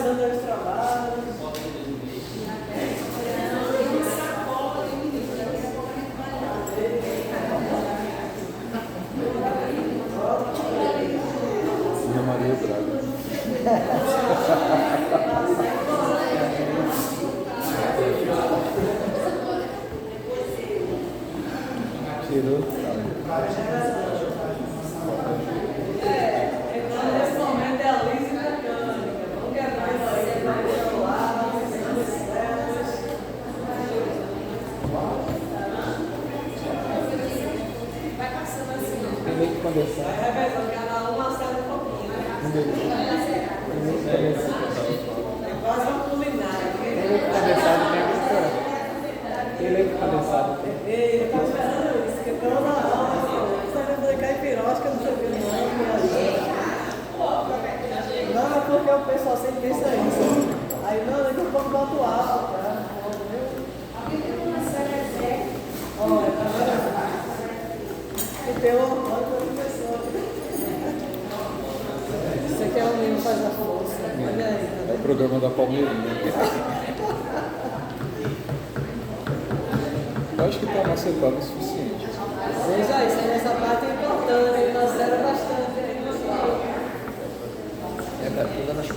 começando os trabalhos. Ana Maria Braga. Tirou. Nesse momento é a Liz mecânica. Vamos quebrar isso aí, vai celular, os céus. Vai passando assim. Tem leite condensado. Vai revezando, cada um acende um pouquinho, né? Tem leite condensado. É quase uma culinária. Tem leite condensado, tem que esperar. Tem leite condensado. Ei, eu tava esperando isso, porque toda hora eu sabia fazer caipirosca, não sabia o nome. Não, é porque o pessoal sempre pensa isso. Aí, não, daqui a pouco bota o álcool, tá? Olha, tá vendo? E tem uma pessoa. Isso aqui é o livro faz a força. Olha aí, tá É o vendo? programa da Palmeirinha. Eu acho que está macetado o suficiente. Veja isso, essa parte é importante, ele macera bastante aí no sol. É da toda nas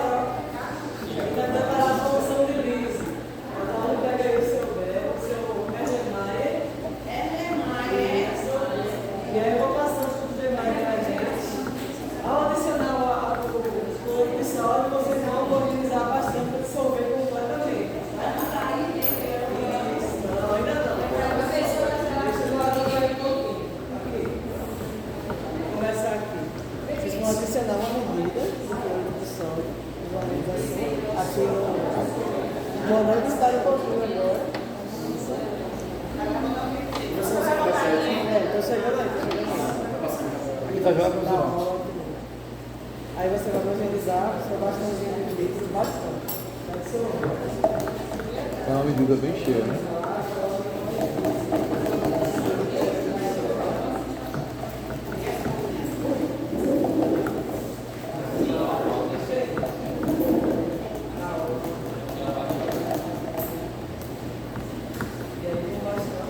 Vai preparar a solução de Liz. Então, pega aí o seu Erlemaia. E aí eu vou passando para os demais para a gente. Ao adicionar o episódio, vocês vão organizar bastante para dissolver completamente. Isso, não, ainda não. Deixa eu guardar aí um pouquinho. Aqui. Vou começar aqui. Vocês vão adicionar uma medida do sódio. Mais ou menos assim. Aqui no. Boa noite, está um pouquinho agora. Isso. Estou chegando aí, estou chegando aí. Aqui tá já Tá ótimo. Aí você vai homogeneizar o seu bastãozinho de litros bastante. Vai ser um. É uma medida bem cheia, né? E aí tem bastante.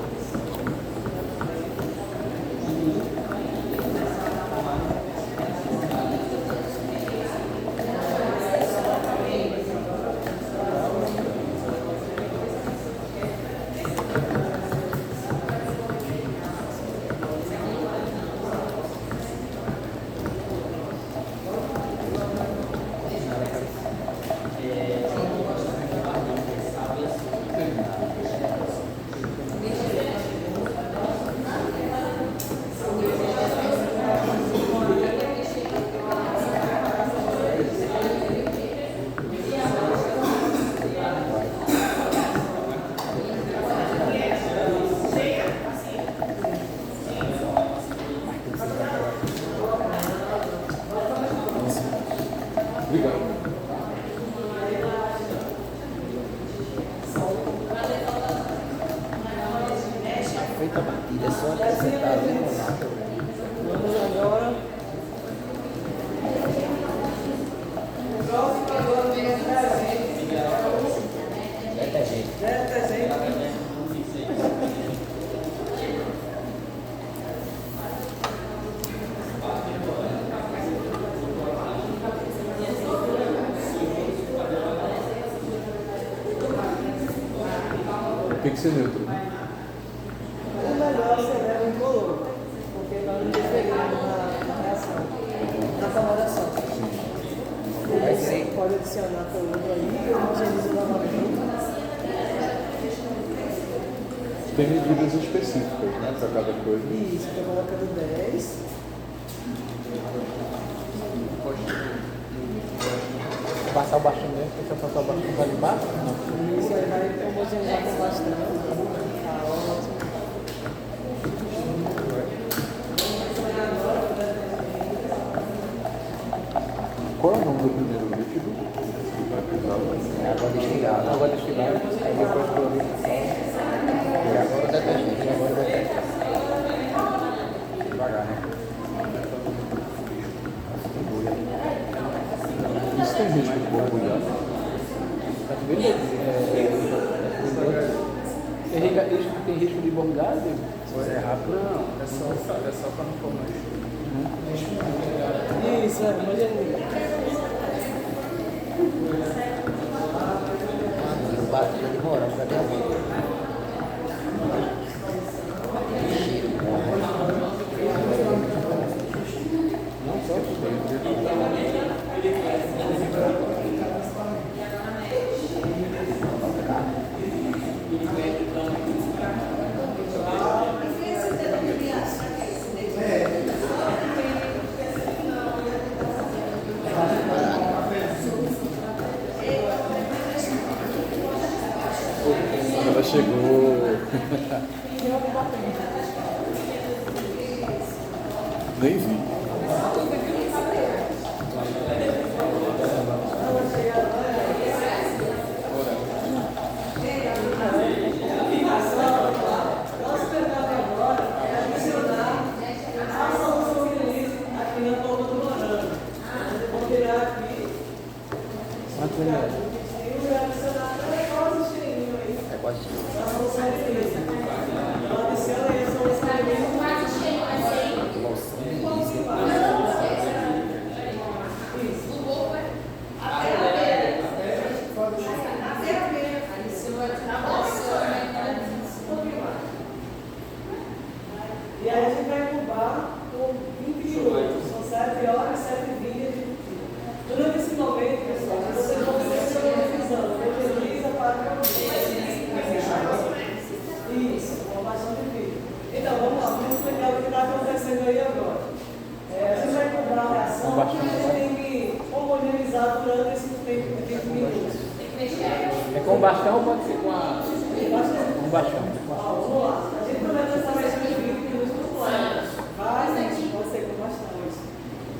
Obrigado. feita a batida, é só acrescentar limonada. Vamos agora. Próximo agora vem Detergente. detergente. Tem que ser neutro, né? O melhor seria o incolor, porque nós não interferimos na reação, na coloração. Vai ser. Pode adicionar colorido aí, eu homogenizo novamente. Tem medidas específicas, né? Para cada coisa. Isso, estou colocando 10. Passar o baixinho dentro, precisa passar o baixinho para embaixo? Não. Isso aí vai homogeneizar com bastante. Tá ótimo. Qual é o nome do primeiro líquido que vai precisar? É água destilada. Água destilada, aí depois clorificação. E agora o detergente. E agora o detergente. tem risco de borbulhar? Tá vendo? Tem risco de borbulhar, Diego? Se é rápido. Não, é só para não formar isso. Isso, imagina. Bate de morango pra minha vida. Ela chegou. Nem vi. É quase E aí a gente vai incubar por 20 minutos, são 7 horas, 7h20. Durante esse momento, pessoal, vocês vão ver a televisão, utiliza para isso, com bastante vídeo. Então, vamos lá, vamos explicar o que está acontecendo aí agora. A gente vai incubar a reação e a gente tem que homogeneizar durante esse tempo de 20 minutos. É com bastão ou pode ser com a. Com bastão? Vamos lá, a gente começa essa reação de 20 minutos completos. Pode ser com bastante.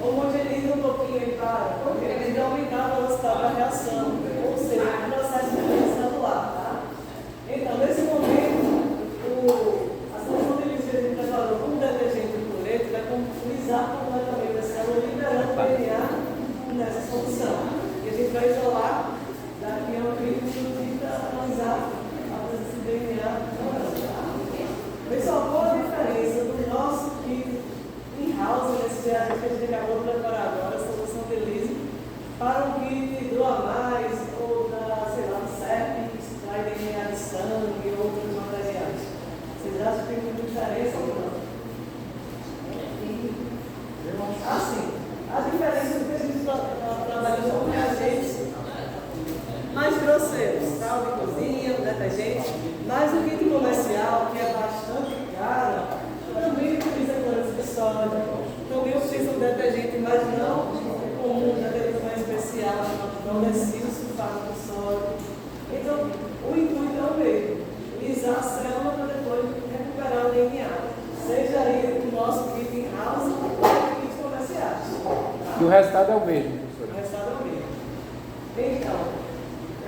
Homogeniza um pouquinho aí para, porque a gente vai aumentar a velocidade da reação, ou seja, o processo de reação do ar, tá? Então, nesse momento, a solução de lixo que a gente preparou com detergente e cloreto vai completizar completamente a célula, liberando o DNA nessa solução. E a gente vai isolar daqui a um 30 minutos para analisar a presença de DNA. Pessoal, qual a diferença do nosso kit in-house, nesse reagente que a gente acabou de preparar agora, a solução de lise, para um kit do AMAIS ou da, sei lá, do CEP, que extrai DNA de sangue e outros materiais? Vocês acham que tem muita diferença ou não? Assim, a diferença é que a gente está trabalhando com reagentes mais grosseiros, tá? De cozinha, detergente, mas o kit comercial, que é bastante caro, também utiliza cloreto de sódio, também utiliza um detergente, mas não comum, um detergente mais especial, chamado Dollecil sulfato de sódio. Então, o intuito é o mesmo, lisar a célula para depois recuperar o DNA, seja aí o nosso kit in-house ou kits comerciais. Tá? E o resultado é o mesmo, O professora? resultado é o mesmo. Então,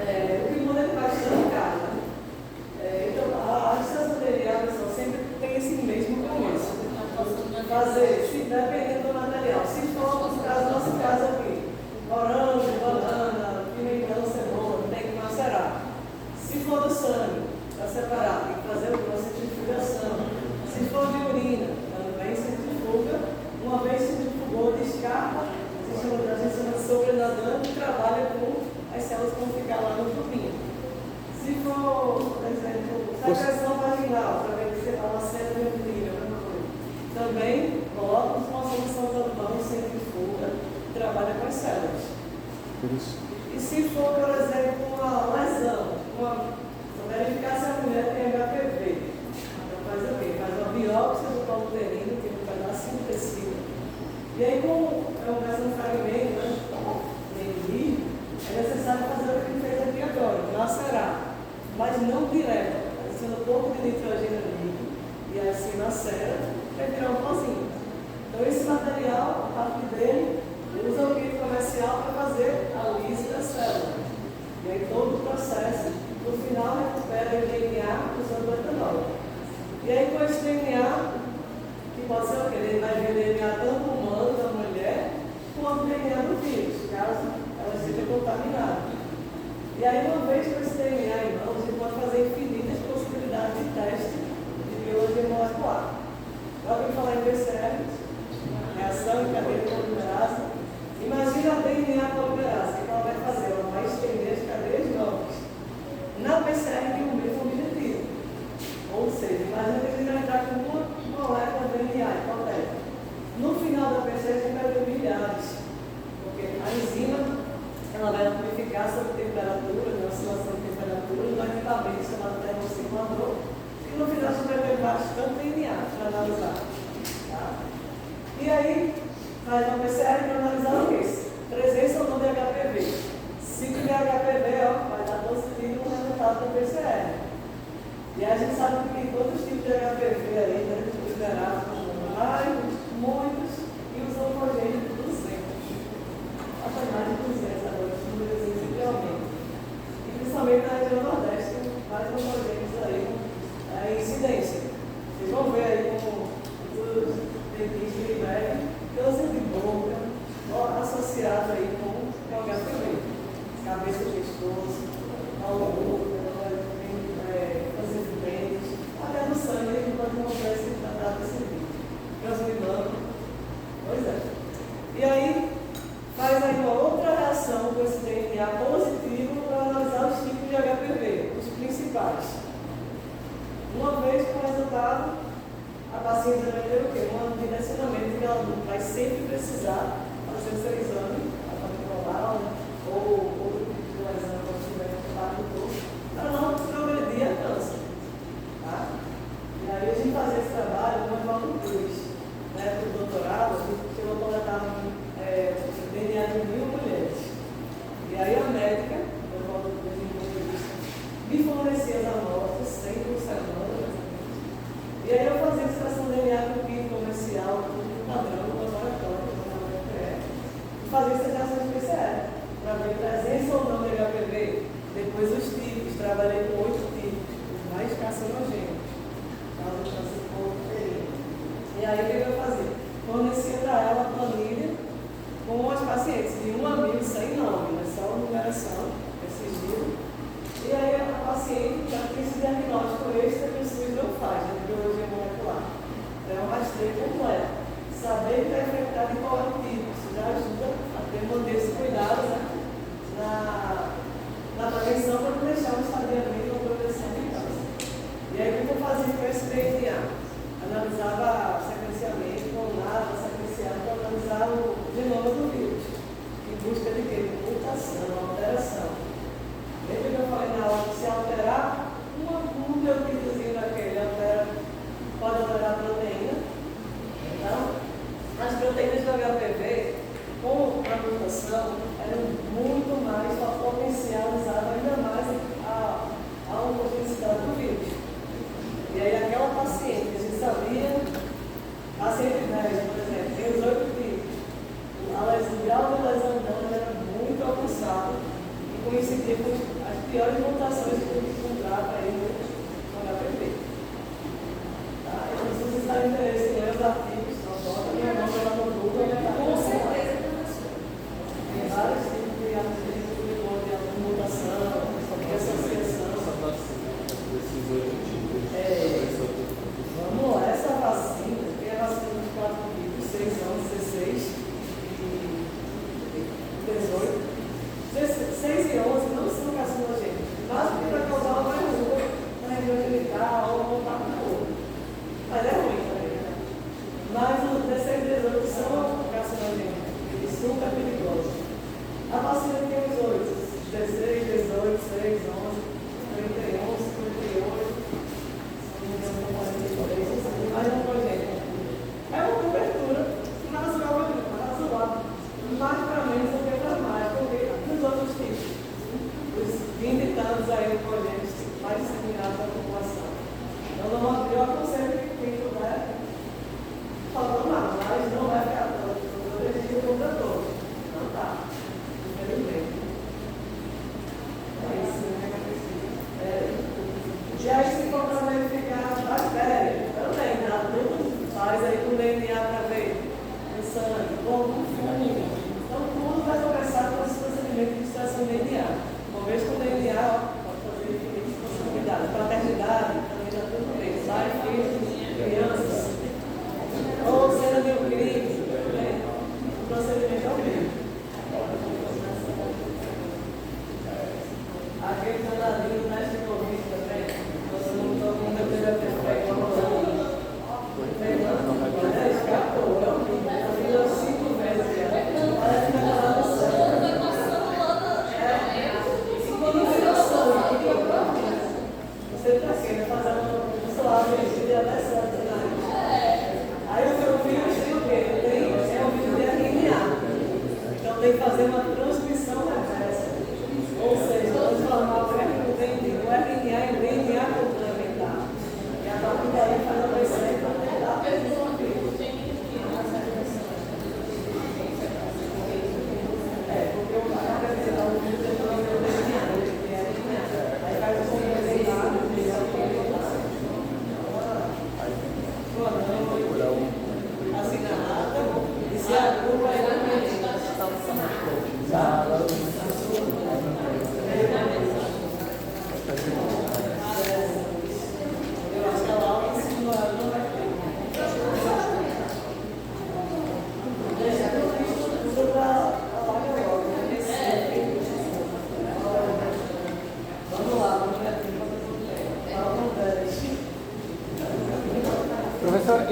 o que muda é bastante caro, né? Então, a distância material, pessoal, sempre tem esse mesmo começo. Fazer, dependendo do material. Se for, no nosso caso aqui, morango, banana, pimentão, cebola, tem que macerar. Se for do sangue, para separar, tem que fazer uma centrifugação. Se for de urina, também centrifuga. Uma vez centrifugou, descarta, a gente chama de sobrenadando e trabalha com as células que vão ficar lá no tubinho. Se for, por exemplo, secreção vaginal, para ver se está uma célula de urina, também coloca uma solução tampão, centrifuga, trabalha com as células. E se for, por exemplo, uma lesão, verificar se a mulher tem HPV, então faz o quê? Faz uma biópsia do colo uterino, que é um pedacinho de tecido. E aí, como vai ser um fragmento, né? É necessário fazer o que ele fez aqui agora, macerar, mas não direto, adiciona um pouco de nitrogênio líquido e assim macera para virar um pozinho. Então esse material, a partir dele, usa o kit comercial para fazer a lise da célula. E aí todo o processo, no final recupera o DNA usando o etanol. E aí com esse DNA, que pode ser o quê? Ele vai ver DNA tanto humano da mulher, quanto DNA do vírus, caso ela esteja ser milhares, porque a enzima ela vai amplificar sob temperatura, na oscilação de temperatura, no equipamento chamado termosimulador, e no final a gente vai ver bastante DNA para analisar. Tá? E aí, faz uma PCR para analisar o que? Presença ou não de HPV. Se tiver HPV, ó, vai dar positivo no resultado da PCR. E a gente sabe que tem todos os tipos de HPV aí, né? Liberados, vários, muitos, e os oncogênicos 200. Até mais de 200 agora, os números realmente. E principalmente na região Nordeste, vários oncogênicos aí, a incidência. Vocês vão ver aí como os dentistas de breve, câncer de boca, associado aí com o HPV. Cabeça de pescoço, ao boca, fazer de dentes, até no sangue a gente pode mostrar esse tratado desse vídeo. Transmilando. Pois é. E aí, faz aí uma outra reação com esse DNA positivo para analisar os tipos de HPV, os principais. Uma vez com o resultado, a paciente vai ter o quê? Um direcionamento que ela vai sempre precisar fazer o seu exame, a particular, ou outro tipo de lesão que estiver no corpo, para não progredir a câncer. Tá? E aí a gente fazia esse trabalho no Evaldo Cruz, né, do doutorado, a gente chegou a coletar DNA de 1000 mulheres. E aí a médica, do Evaldo Cruz, me fornecia as amostras, 100 por semana. E aí eu fazia extração de DNA com kit comercial, tudo padrão, no laboratório, e fazia essas reações PCR, para ver presença ou não de HPV. Depois os tipos, trabalhei com 8 tipos, os mais carcinogênicos, causa de câncer de corpo uterino. E aí o que eu fazia? Fornecia para ela a planilha com as pacientes, de 1 a 1000, sem nome, né? Só a numeração, esse giro. E aí a paciente já tem esse diagnóstico extra que o SUS não faz, né, de biologia molecular. Então é um rastreio completo. Saber que está infectado em qual é o tipo, isso já ajuda a ter manter esse cuidado, né, na prevenção para não deixar o estadiamento ou progressão de câncer. E aí o que eu fazia com esse DNA? Analisava sequenciamento, clonava, sequenciava para analisar o genoma do vírus, em busca de quê? Mutação, alteração. Lembra que eu falei na aula que se alterar um nucleotídeozinho daquele pode alterar a proteína? Então, as proteínas do HPV, com a mutação, eram muito mais potencializadas ainda mais a homogeneidade do vírus. E aí aquela paciente, a gente sabia, paciente 10, por exemplo, tem os 8 tipos. O grau de lesão dela era muito avançado. Coincidir com as piores mutações que a gente encontrava aí no HPV. Tá? Então, se vocês têm interesse em ler os artigos, não bota minha mão lá no Google. Com certeza, professor. Tem vários tipos de artigos de mutação, de associação. Vamos lá, essa vacina, tem a vacina de 4 tipos, 6 anos, 16 e 18. 6 e 11 não são carcinogênicos, mas que vai causar uma rua na região genital ou voltar para o corpo. Mas é ruim também, né? Mas os 16 e 18 são carcinogênicos, eles são super perigosos. A vacina tem os 8, 16, 18, 6, 11, 31, 58, mais um projeto. É uma cobertura razoável, mais para menos do que para mais, porque os outros tipos, os 20 e tantos aí projetos mais disseminados da população. Então, eu aconselho que quem puder, falando nada, mas não vai ficar protegido contra todos. Não está, infelizmente. É isso, né? E aí, se for para verificar a bactéria, também, dá tudo, faz aí com DNA para ver no sangue, ou no fungo. Então, tudo vai começar com esse procedimento de extração de DNA. Uma vez com o DNA, pode fazer diferentes possibilidades. Paternidade, também dá tudo bem. Pai, filho, crianças. Ou cena de um crime, né? O procedimento é o mesmo. Aquele danadinho do teste de Covid também. Todo mundo teve a perfeita. Escapou. A fila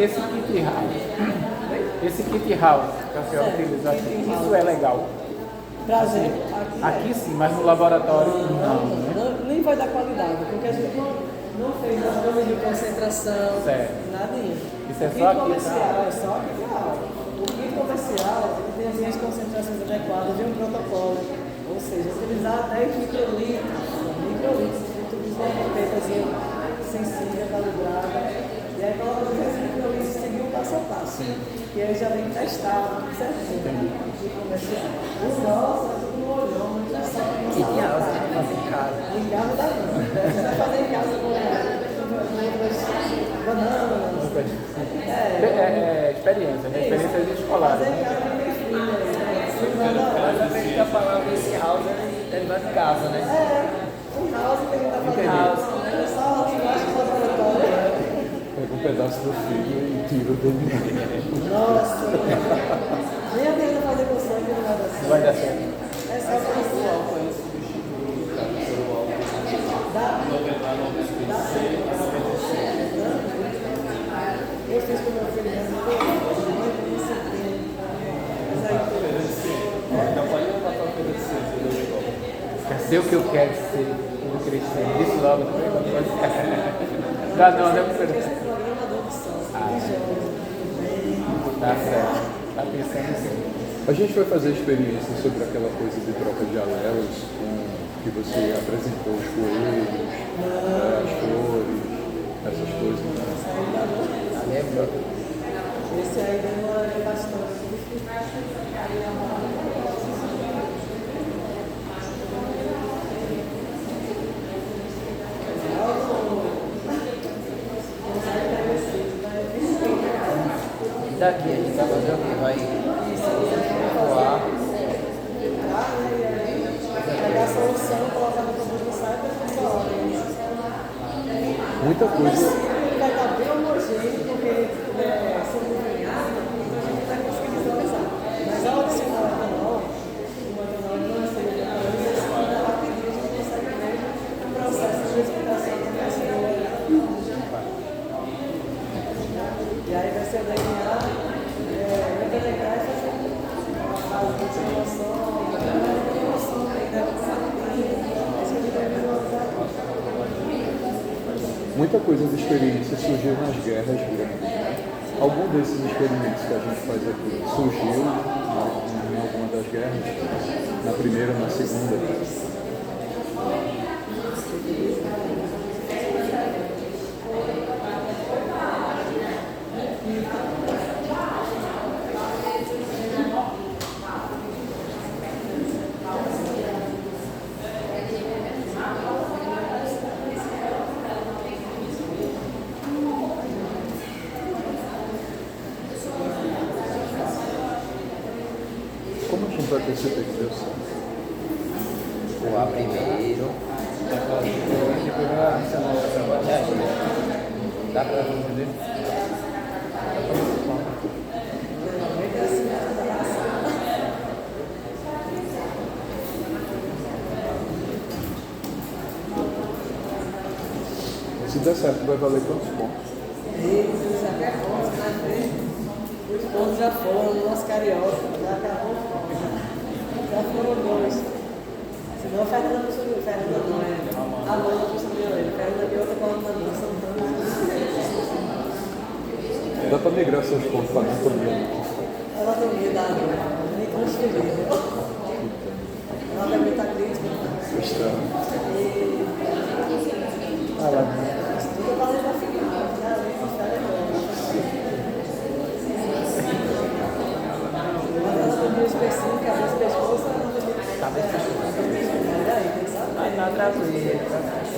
esse kit house que a senhora utiliza aqui, isso é legal? Prazer. Aqui sim, mas no laboratório não, né? Nem vai dar qualidade, porque a gente não fez nada de concentração, Certo. nadinha. Isso é O só kit aqui, comercial, tá? é só aqui real. O kit comercial ele tem as concentrações adequadas de um protocolo, ou seja, utilizar 10 microlitros dentro de uma pipetazinha sensível, calibrada, e aí coloca os microlitros e seguir o passo a passo. Que aí já vem testado, tudo certinho. O comercial. O nosso é tudo no olhômetro, é só Que diabo você vai fazer em casa? em casa dá não. Você vai fazer em casa com bananas. Experiência, né? Experiência de escolar. Fazer em casa com minha filha. Mas a gente tá falando desse house, ele vai em casa, né? Um house que a gente tá fazendo. É só o laboratório. Pega um pedaço do filho e tira dele. Nossa. Nem aprenda a fazer com sangue não vai dar certo. Vai dar certo. É só com o álcool. Eu fiz com meu filho mesmo, mas aí Quer ser o que eu quero ser quando crescer. Isso logo. Dá não, né? esse programador de som, de jovens, Tá certo. Tá pensando assim. A gente vai fazer experiência sobre aquela coisa de troca de alelos com que você apresentou os coelhos, as flores, essas coisas. Lembra? esse aí demora bastante. E daqui a gente vai fazer o quê? Vai voar. Pegar a solução, colocar no produto do site e funcionar. Muita coisa. Ele vai estar bem homogêneo, porque ele é sublinhado, então a gente vai conseguir visualizar. Mas ao adicionar o etanol não é seguro, mas rapidinho a gente consegue ver o processo de explicação do cachorro. E aí vai ser o DNA, vai delegar e fazer a fase de simulação, Muita coisa de experiência surgiu nas guerras grandes. Né? Algum desses experimentos que a gente faz aqui surgiu em alguma das guerras, na primeira, na segunda. Como a gente vai perceber que deu certo? Voar primeiro. Dá pra entender? Se der certo, vai valer quantos pontos? Os pontos já foram no nosso carioca, já acabou o ponto. Já foram dois. Senão a Fernanda puxa o Fernanda não é. A Lona puxa o meu, Fernanda de outra coluna não, são tantos. Dá pra migrar seus pontos para anatomia. Anatomia da nem transferida. Anatomia está crítica. Tudo valendo a final, realmente está legal. Anatomia específica, cabeça, pescoço, anatomia. Olha aí, tem que saber. Vai estar tranquilo. É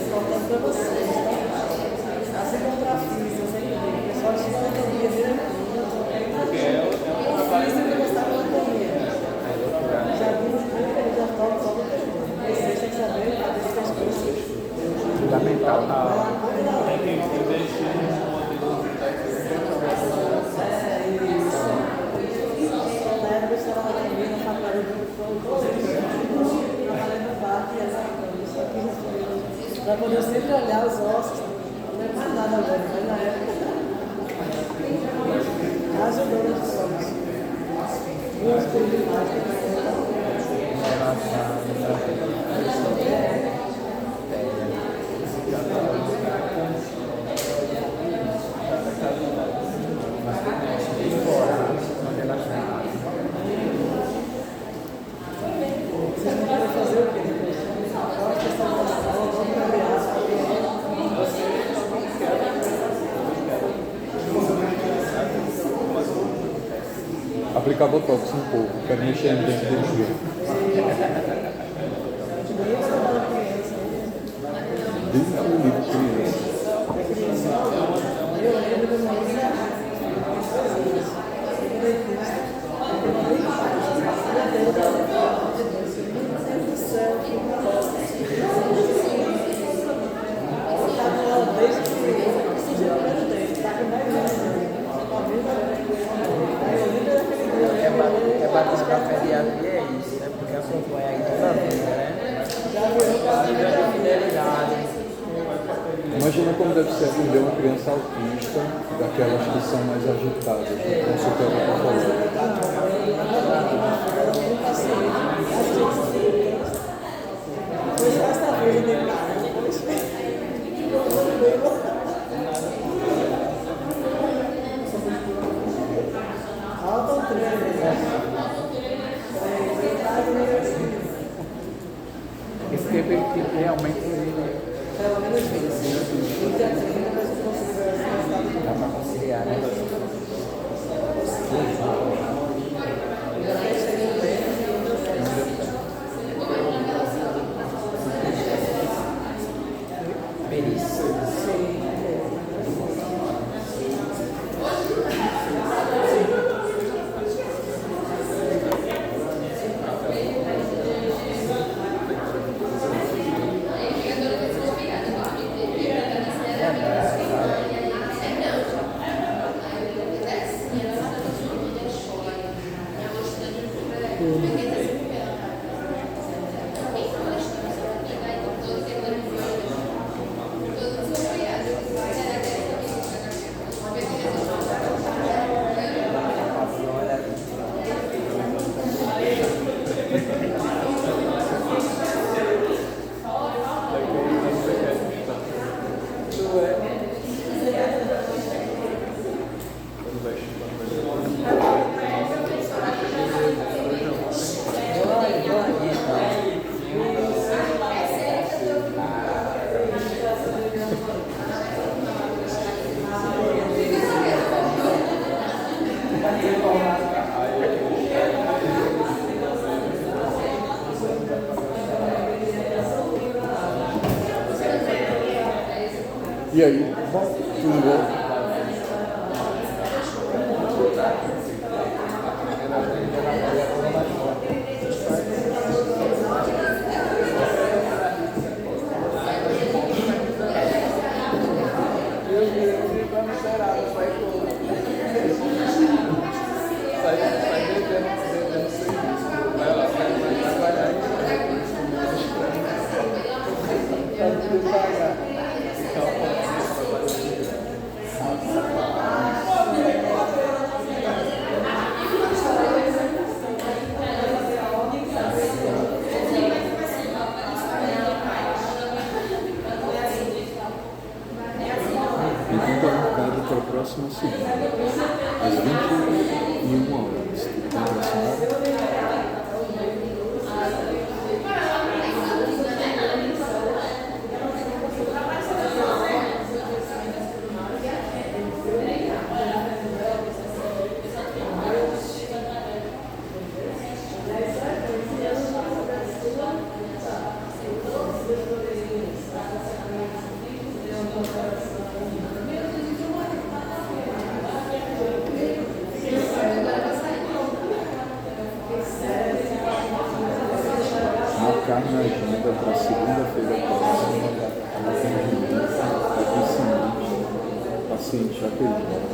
importante para vocês, tá? Assim como para a física, sempre digo, o pessoal estuda anatomia direitinho. Física eu gostava de anatomia. Já vimos muito que ele já toca só no pescoço. Vocês têm que saber cabeça, pescoço. Fundamental. Para poder sempre olhar os ossos, não é mais nada agora, mas na época. ajudadoras de formas. Duas coisas vocês não podem fazer o quê? Fora a questão da ação, vamos abrir aspas. Aplicar botox no povo, quero mexer no dente deles ver. Desde que eu ligo criança. Eu lembro do meu É bater no café de ave é isso, né? Porque acompanha aí toda a vida, né? Nível de fidelidade. Imagina como deve ser atender uma criança autista, daquelas que são mais agitadas, né? Com super patológico. Esse tempo ele realmente Pelo menos isso. Dá pra conciliar, né? Perícia. E aí, tudo bom? Então está marcado para a próxima segunda, às 21h. Está relacionado? Marcar na agenda para segunda-feira próxima, atendimento a paciente Jaqueline.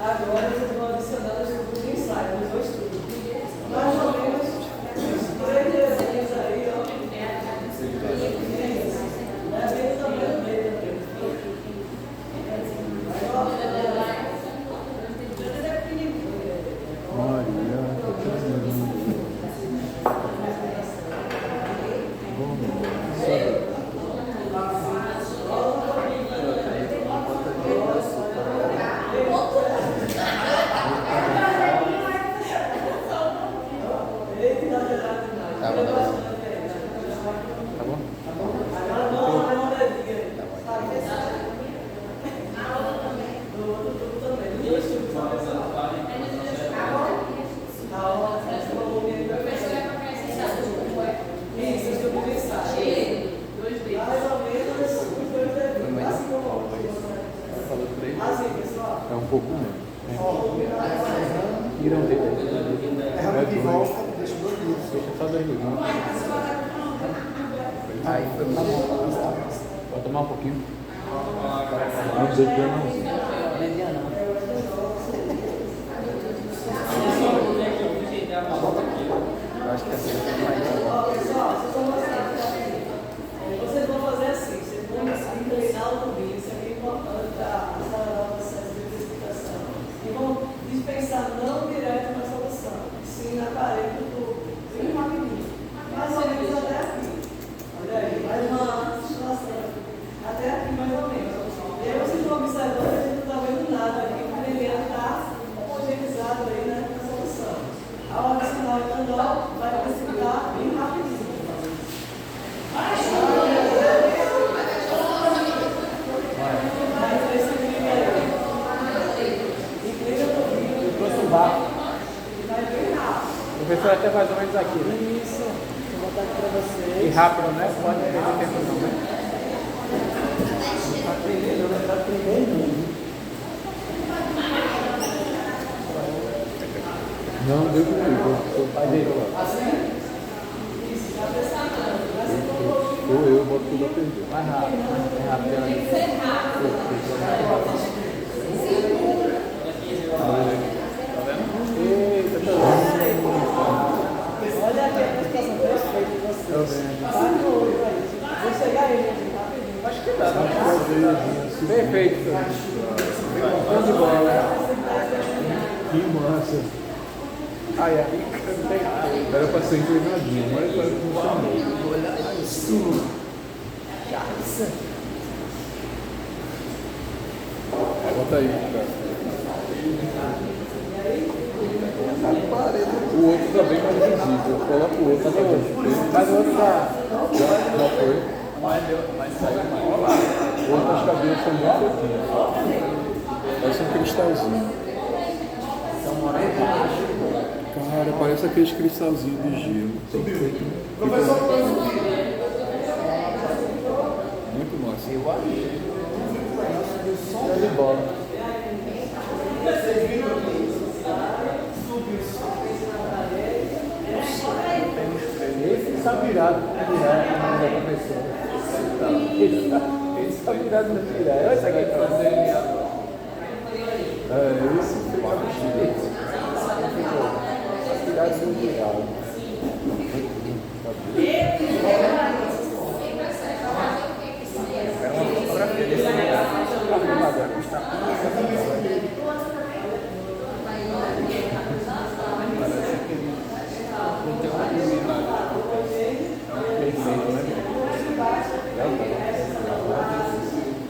Agora vocês vão adicionar os grupos de ensaio, os dois estudos. Mais ou menos, uns 3 desenhos aí, ó. É bem o tamanho dele também. É um pouco menos. Tiram dele. É realmente de volta, deixa 2 livros. Deixa só 2 minutos. Aí foi muito bom. Pode tomar um pouquinho? Não dizer que eu não. Mediana. Eu acho que essa é mais. Vocês vão fazer assim, vocês vão inclinar o nubinho, isso aqui é importante para acelerar o processo de precipitação. E vão dispensar não direto na solução, sim na parede do tubo, bem rapidinho. Mais ou menos até aqui. Olha aí, mais uma situação. Até aqui mais ou menos. E aí vocês vão observando que a gente não está vendo nada aqui, porque ele está homogeneizado aí, né, na solução. A hora que o etanol vai precipitar bem rapidinho. O professor até mais ou menos aqui, né? Isso, vou botar aqui para vocês. E rápido, né? Pode perder tempo não, né? Para aprender, não, para aprender não. Não, deu comigo. Faz aí. Assim? Isso, já precisando. Vai ser um pouquinho. Ou eu boto tudo a perder. Mais rápido, mais rápido. Tem que ser rápido. Eita, tô Olha aqui a aplicação perfeita de vocês. Vai no olho aí. Vou chegar aí, gente, rapidinho. Acho que dá. Perfeito, senhor. Bom de bola. Que massa. Aí, aí, cantei. Era pra ser inclinadinho, mas parece que funcionou. Bota aí, cara. O outro tá bem mais visível. Coloca o outro pra gente ver. Mas o outro tá. Já foi. Mas saiu mais. O outro as cabeças são muito pouquinho. Parece um cristalzinho. Cara, parece aqueles cristalzinhos de gelo. Muito massa. Show de bola. Esse está virado para virar da professora. Esse está virado para virar. Olha isso aqui para você. É, esse ficou abatido. Virado para virar. Era uma fotografia desse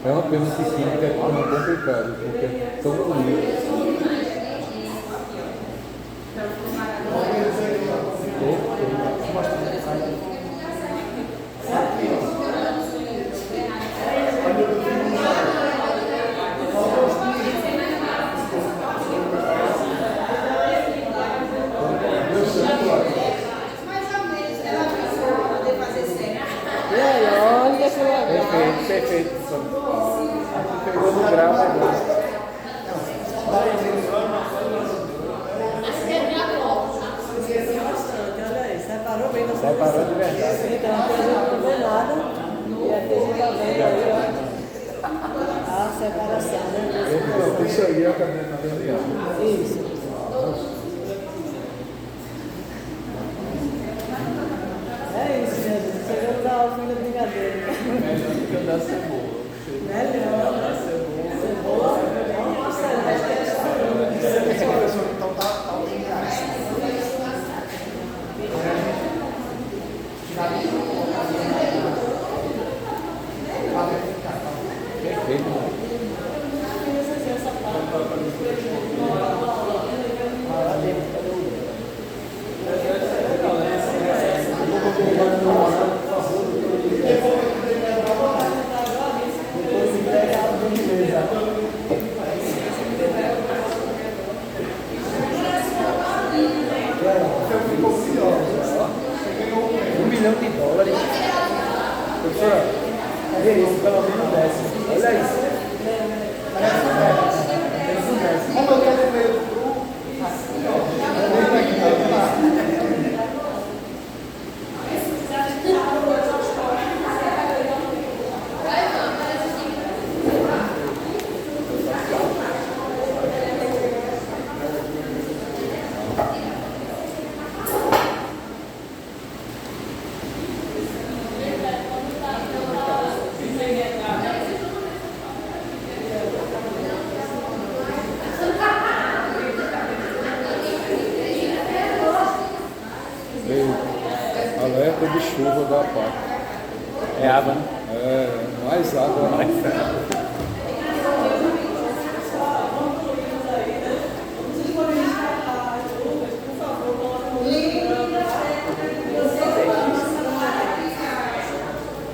É uma pena que química é tão complicado, porque é tão bonito. E aí, olha que legal. Perfeito, perfeito, professor. Aqui pegou no grau, mas não. Bastante, olha aí, separou bem da sua Separou de verdade. Então aqui a gente não vê nada. E aqui a gente está vendo aí, ó. A separação, né? Isso aí é a cadena radial. Isso. É isso, gente. Chegamos ao fim da brincadeira. Melhor do que o da cebola. Melhor. Da cebola. Cebola. Nossa, mas que Então tá bem reais. Perfeito, né? $1 milhão. Professora, cadê isso? Pelo menos 10. Olha isso. Como eu quero ver o cru, Ei, alerta de chuva da PAC. É água, né? É, mais água.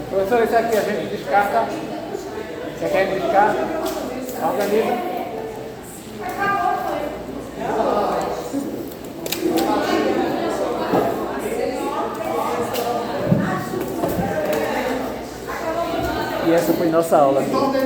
Professor, isso aqui a gente descarta. Você quer que descarta? Organiza. E essa foi nossa aula. então tem